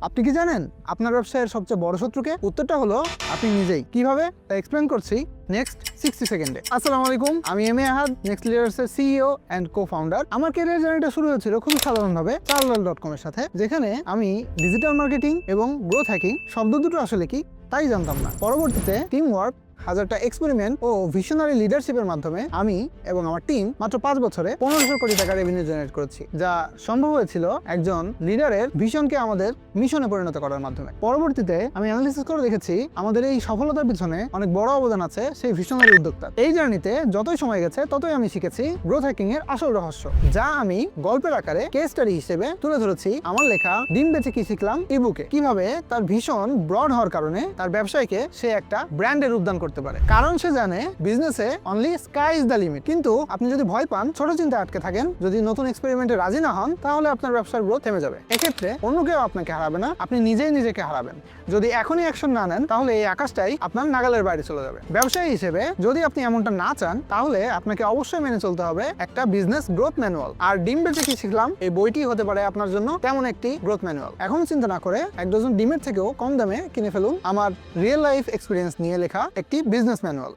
আপনি কি জানেন আপনার ব্যবসায়ের সবচেয়ে বড় শত্রুকে? উত্তরটা হলো আপনি নিজেই। কিভাবে তা এক্সপ্লেন করছি নেক্সট 60 সেকেন্ডে। আসসালামু আলাইকুম, আমি এম এ আহাদ, নেক্সট লিডার্সের সিইও অ্যান্ড কো ফাউন্ডার। আমার ক্যারিয়ার জার্নিটা শুরু হয়েছিল খুব সাধারণভাবে চার্লাল.com এর সাথে, যেখানে আমি ডিজিটাল মার্কেটিং এবং গ্রোথ হ্যাকিং শব্দ দুটো আসলে কি তাই জানতাম না। পরবর্তীতে টিম ওয়ার্ক, হাজারটা এক্সপেরিমেন্ট ও ভিশনারি লিডারশিপের মাধ্যমে আমি এবং আমার টিম মাত্র 5 বছরে 1500 কোটি টাকা রেভিনিউ জেনারেট করেছি, যা সম্ভব হয়েছিল একজন লিডারের ভিশনকে আমাদের মিশনে পরিণত করার মাধ্যমে। পরবর্তীতে আমি অ্যানালিসিস করে দেখেছি আমাদের এই সফলতার পিছনে অনেক বড় অবদান আছে সেই ভিশনারি উদ্যোক্তা। এই জার্নিতে যতই সময় গেছে ততই আমি শিখেছি গ্রোথ হ্যাকিং এর আসল রহস্য, যা আমি গল্পের আকারে কেস স্টাডি হিসেবে তুলে ধরেছি আমার লেখা ডিম বেচে কি শিখলাম ইবুকে। কিভাবে তার ভীষণ ব্রড হওয়ার কারণে তার ব্যবসায়কে সে একটা ব্র্যান্ডের রূপদান করতে পারে, কারণ সে জানে বিজনেসে only sky is the limit. কিন্তু আপনি যদি ভয় পান, ছোট চিন্তায় আটকে থাকেন, যদি নতুন এক্সপেরিমেন্টে রাজি না হন, তাহলে আপনার ব্যবসার গ্রোথ থেমে যাবে। এক্ষেত্রে অন্য কেউ আপনাকে হারাবে না, আপনি নিজেই নিজেকে হারাবেন। যদি এখনই অ্যাকশন না নেন, তাহলে এই আকাশটাই আপনার নাগালের বাইরে চলে যাবে। ব্যবসায়ী হিসেবে যদি আপনি এমনটা না চান, তাহলে আপনাকে অবশ্যই মেনে চলতে হবে একটা বিজনেস গ্রোথ ম্যানুয়াল। আর ডিম বেচে কি শিখলাম এই বইটি হতে পারে আপনার জন্য তেমন একটি গ্রোথ ম্যানুয়াল। এখন চিন্তা না করে 1 ডজন ডিমের থেকেও কম দামে কিনে ফেলুন আমার রিয়েল লাইফ এক্সপিরিয়েন্স নিয়ে লেখা একটি বিজনেস ম্যানুয়াল।